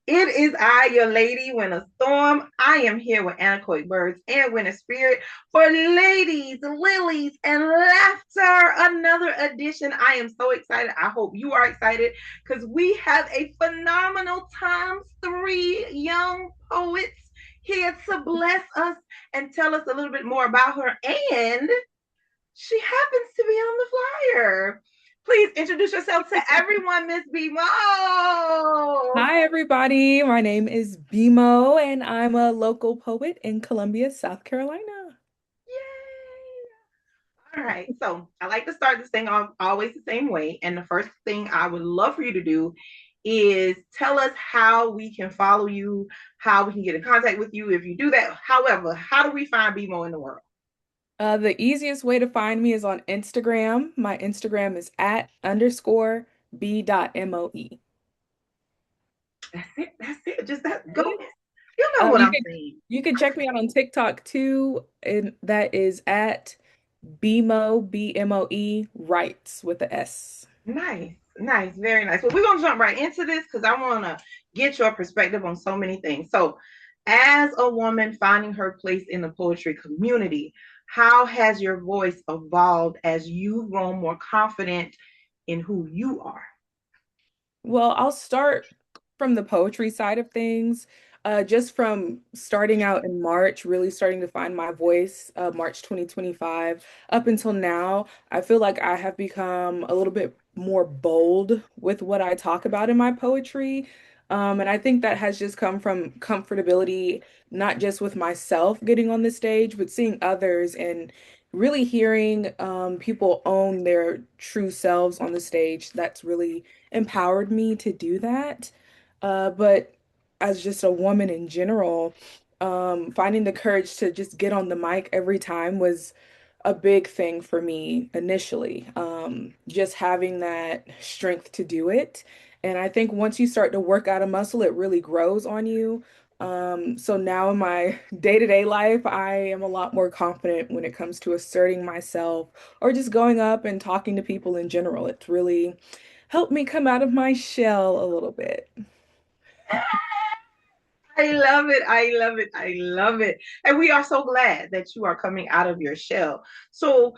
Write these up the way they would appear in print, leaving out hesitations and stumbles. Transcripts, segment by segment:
It is I, your lady, when a storm. I am here with Anechoic Birds and Winter Spirit for Ladies, Lillies, and Laughter. Another edition. I am so excited. I hope you are excited because we have a phenomenal times three young poets here to bless us and tell us a little bit more about her. And she happens to be on the flyer. Please introduce yourself to everyone, Miss BMO. Hi, everybody. My name is Bimo, and I'm a local poet in Columbia, South Carolina. Yay! All right, so I like to start this thing off always the same way. And the first thing I would love for you to do is tell us how we can follow you, how we can get in contact with you if you do that. However, how do we find BMO in the world? The easiest way to find me is on Instagram. My Instagram is at underscore b.moe. That's it. That's it. Just that. Go. Okay. You know what You I'm can saying. you can check me out on TikTok too, and that is at bmo bmoe writes with the S. Nice, nice, very nice. Well, we're gonna jump right into this because I want to get your perspective on so many things. So, as a woman finding her place in the poetry community, how has your voice evolved as you've grown more confident in who you are? Well, I'll start from the poetry side of things. Just from starting out in March, really starting to find my voice, March 2025, up until now, I feel like I have become a little bit more bold with what I talk about in my poetry. And I think that has just come from comfortability, not just with myself getting on the stage, but seeing others and really hearing people own their true selves on the stage. That's really empowered me to do that. But as just a woman in general, finding the courage to just get on the mic every time was a big thing for me initially. Just having that strength to do it. And I think once you start to work out a muscle, it really grows on you. So now in my day-to-day life, I am a lot more confident when it comes to asserting myself or just going up and talking to people in general. It's really helped me come out of my shell a little bit. I love it. I love it. I love it. And we are so glad that you are coming out of your shell. So,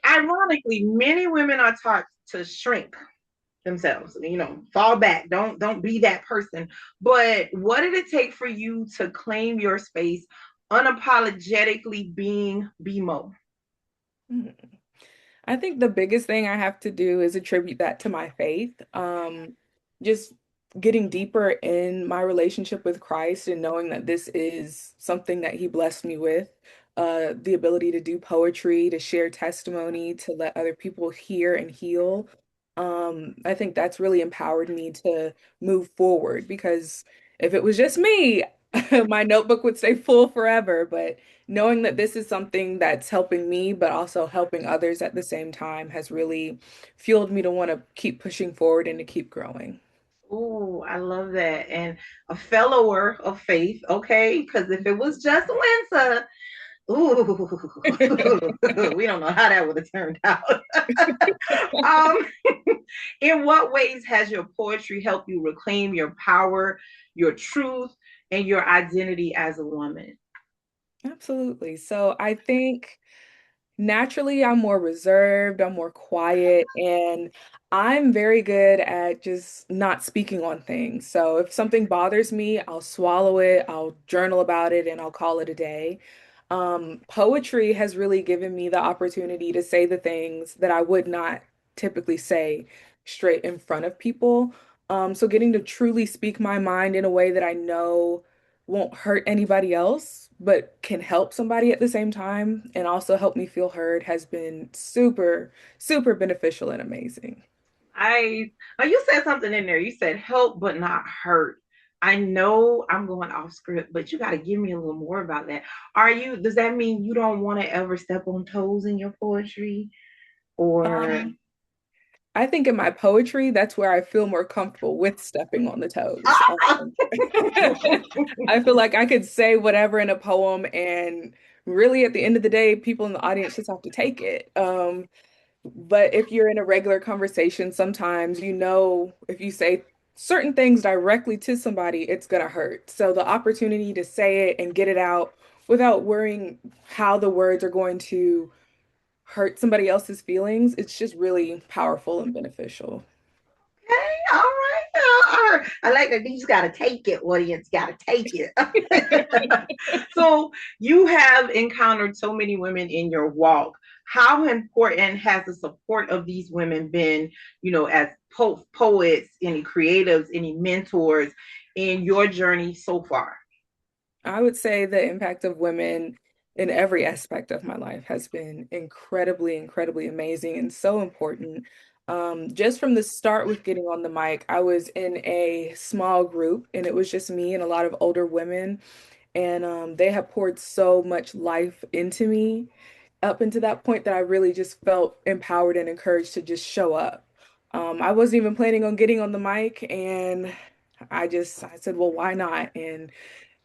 ironically, many women are taught to shrink themselves, fall back, don't be that person. But what did it take for you to claim your space, unapologetically being BMO? Mhm. I think the biggest thing I have to do is attribute that to my faith. Just getting deeper in my relationship with Christ and knowing that this is something that He blessed me with, the ability to do poetry, to share testimony, to let other people hear and heal. I think that's really empowered me to move forward because if it was just me, my notebook would stay full forever. But knowing that this is something that's helping me, but also helping others at the same time has really fueled me to want to keep pushing forward and to keep growing. Oh, I love that. And a fellower of faith, okay? Because if it was just Winter, ooh, we don't know how that would have turned out. um, in what ways has your poetry helped you reclaim your power, your truth, and your identity as a woman? Absolutely. So I think naturally I'm more reserved, I'm more quiet, and I'm very good at just not speaking on things. So if something bothers me, I'll swallow it, I'll journal about it, and I'll call it a day. Poetry has really given me the opportunity to say the things that I would not typically say straight in front of people. So getting to truly speak my mind in a way that I know won't hurt anybody else, but can help somebody at the same time and also help me feel heard has been super, super beneficial and amazing. I you said something in there. You said help but not hurt. I know I'm going off script, but you got to give me a little more about that. Does that mean you don't want to ever step on toes in your poetry? Or Um, I think in my poetry, that's where I feel more comfortable with stepping on the toes. I feel like I could say whatever in a poem, and really at the end of the day, people in the audience just have to take it. But if you're in a regular conversation, sometimes if you say certain things directly to somebody, it's gonna hurt. So the opportunity to say it and get it out without worrying how the words are going to hurt somebody else's feelings, it's just really powerful and beneficial. Hey, all right. I like that. You just got to take it, audience. Got to take it. So you have encountered so many women in your walk. How important has the support of these women been, as poets, any creatives, any mentors in your journey so far? I would say the impact of women in every aspect of my life has been incredibly, incredibly amazing and so important. Just from the start with getting on the mic, I was in a small group and it was just me and a lot of older women. And they have poured so much life into me up into that point that I really just felt empowered and encouraged to just show up. I wasn't even planning on getting on the mic, and I said, well, why not? And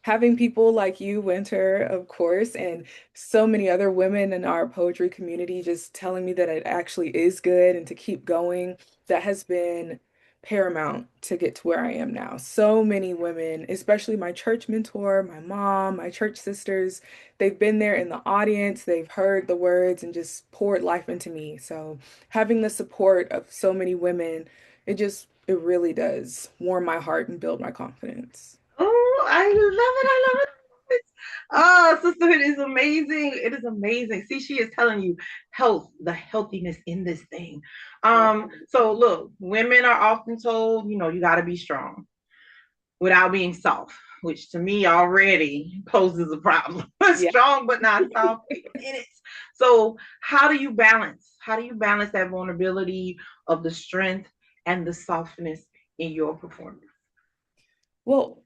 having people like you, Winter, of course, and so many other women in our poetry community just telling me that it actually is good and to keep going, that has been paramount to get to where I am now. So many women, especially my church mentor, my mom, my church sisters, they've been there in the audience, they've heard the words and just poured life into me. So having the support of so many women, it really does warm my heart and build my confidence. Oh, I love it. I love it. Oh, sisterhood is amazing. It is amazing. See, she is telling you the healthiness in this thing. Yeah. So look, women are often told, you got to be strong without being soft, which to me already poses a problem. Yeah. Strong but not soft. Wait a minute. So how do you balance? How do you balance that vulnerability of the strength and the softness in your performance? Well,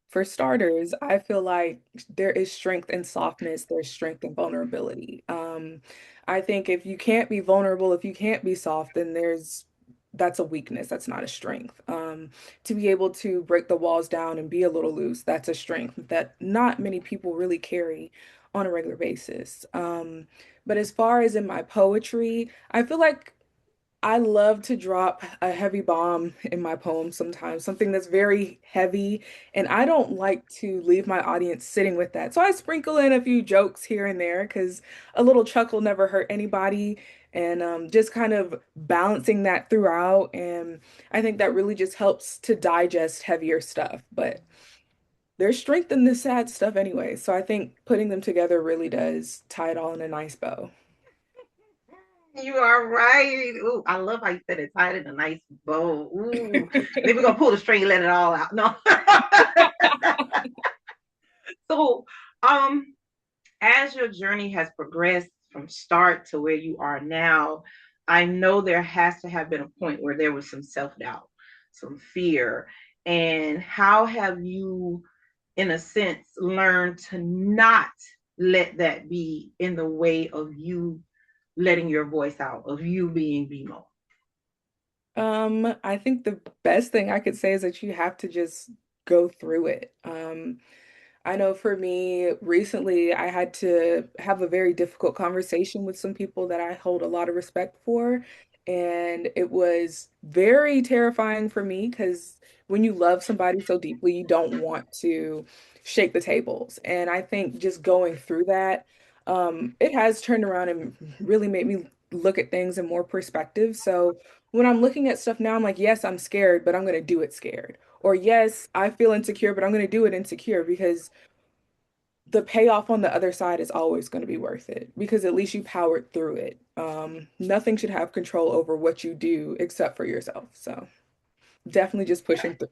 for starters, I feel like there is strength in softness, there's strength in vulnerability. I think if you can't be vulnerable, if you can't be soft, then that's a weakness, that's not a strength. To be able to break the walls down and be a little loose, that's a strength that not many people really carry on a regular basis. But as far as in my poetry, I feel like I love to drop a heavy bomb in my poems sometimes, something that's very heavy, and I don't like to leave my audience sitting with that. So I sprinkle in a few jokes here and there because a little chuckle never hurt anybody, and just kind of balancing that throughout. And I think that really just helps to digest heavier stuff. But there's strength in the sad stuff anyway. So I think putting them together really does tie it all in a nice bow. You are right. Ooh, I love how you said it. Tied in a nice bow. Ooh. Then we're gonna pull the string and let it all out. No. So, um, as your journey has progressed from start to where you are now, I know there has to have been a point where there was some self-doubt, some fear. And how have you, in a sense, learned to not let that be in the way of you letting your voice out, of you being BMO? I think the best thing I could say is that you have to just go through it. I know for me, recently I had to have a very difficult conversation with some people that I hold a lot of respect for. And it was very terrifying for me because when you love somebody so deeply, you don't want to shake the tables. And I think just going through that, it has turned around and really made me look at things in more perspective. So when I'm looking at stuff now, I'm like, yes, I'm scared, but I'm going to do it scared. Or yes, I feel insecure, but I'm going to do it insecure because the payoff on the other side is always going to be worth it because at least you powered through it. Nothing should have control over what you do except for yourself. So definitely just pushing through.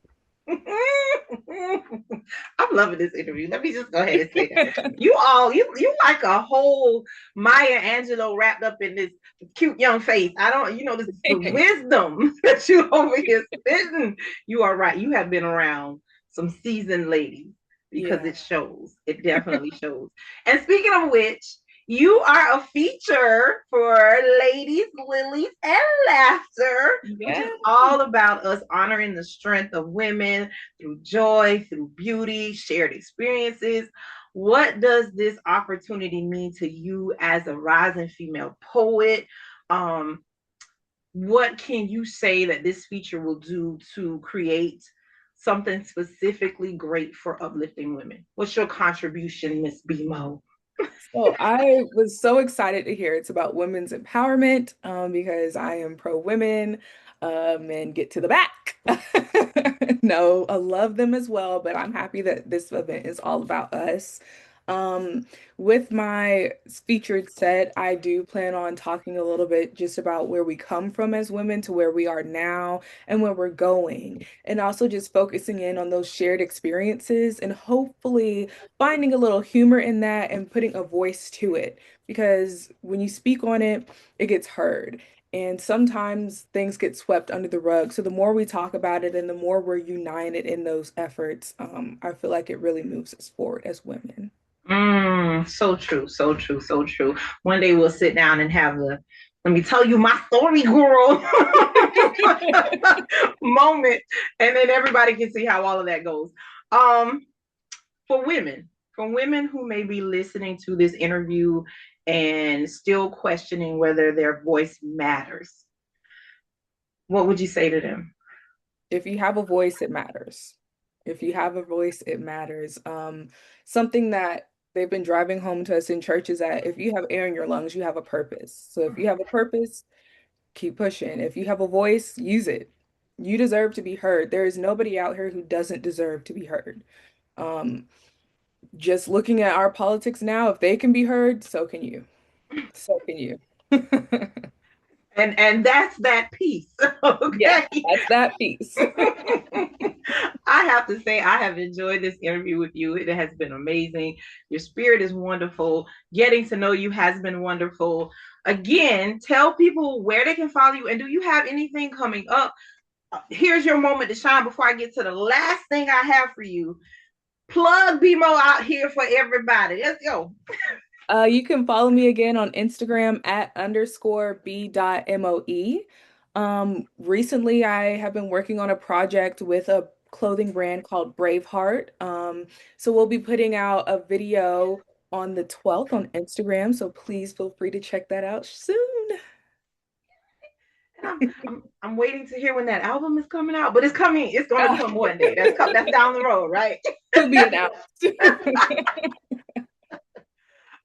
I'm loving this interview. Let me just go ahead and say that. You like a whole Maya Angelou wrapped up in this cute young face. I don't, this is the wisdom that you over here spitting. You are right. You have been around some seasoned ladies because Yeah. it shows. It definitely shows. And speaking of which, you are a feature for Ladies, Lillies, and Laughter, which is Yeah. all about us honoring the strength of women through joy, through beauty, shared experiences. What does this opportunity mean to you as a rising female poet? Um, what can you say that this feature will do to create something specifically great for uplifting women? What's your contribution, Miss BMO? So I was so excited to hear it's about women's empowerment because I am pro women and get to the back. No, I love them as well, but I'm happy that this event is all about us. Um, with my featured set, I do plan on talking a little bit just about where we come from as women to where we are now and where we're going, and also just focusing in on those shared experiences and hopefully finding a little humor in that and putting a voice to it because when you speak on it, it gets heard. And sometimes things get swept under the rug. So the more we talk about it and the more we're united in those efforts, I feel like it really moves us forward as women. So true, so true, so true. One day we'll sit down and have the let me tell you my story, girl moment, and then everybody can see how all of that goes. Um, for women who may be listening to this interview and still questioning whether their voice matters, what would you say to them? If you have a voice, it matters. If you have a voice, it matters. Something that they've been driving home to us in church is that if you have air in your lungs, you have a purpose. So if you have a purpose, keep pushing. If you have a voice, use it. You deserve to be heard. There is nobody out here who doesn't deserve to be heard. Um, just looking at our politics now, if they can be heard, so can you. So can you. And that's that piece. Yeah, Okay. that's that piece. I have to say, I have enjoyed this interview with you. It has been amazing. Your spirit is wonderful. Getting to know you has been wonderful. Again, tell people where they can follow you. And do you have anything coming up? Here's your moment to shine before I get to the last thing I have for you. Plug BMO out here for everybody. Let's go. You can follow me again on Instagram at underscore b.moe. Recently, I have been working on a project with a clothing brand called Braveheart. So we'll be putting out a video on the 12th on Instagram. So please feel free to check that out soon. And I'm waiting to hear when that album is coming out, but it's coming. It's going to Ah, come one day. That's down the road, right? to be announced.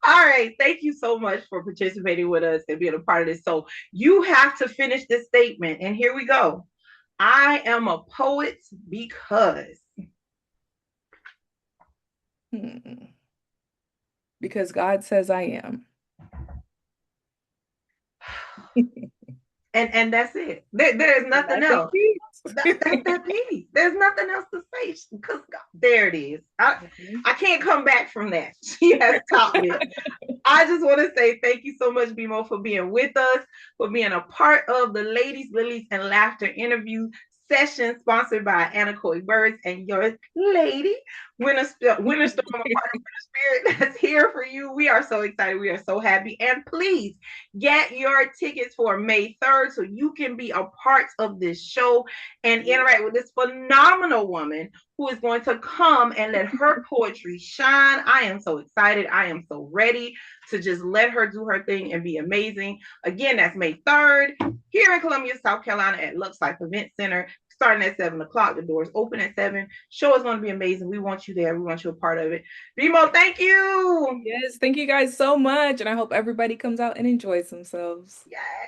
All right. Thank you so much for participating with us and being a part of this. So you have to finish this statement, and here we go. I am a poet because. Hmm. Because God says I am. And that's it. There's And nothing that's a else. That's piece. that piece. There's nothing else to say because there it is. I can't come back from that. She has taught me. I just want to say thank you so much, BMO, for being with us, for being a part of the Ladies, Lillies, and Laughter interview session sponsored by Anechoic Birds and your lady, Winter Storm, a part of Winter Spirit that's here for you. We are so excited. We are so happy. And please get your tickets for May 3rd so you can be a part of this show and interact with this phenomenal woman who is going to come and let her poetry shine. I am so excited. I am so ready to just let her do her thing and be amazing. Again, that's May 3rd here in Columbia, South Carolina at Lux Life Event Center, starting at 7 o'clock. The doors open at 7. Show is going to be amazing. We want you there. We want you a part of it. BMO, thank you. Yes, thank you guys so much. And I hope everybody comes out and enjoys themselves.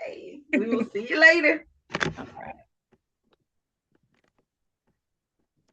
Yay. We will see you later.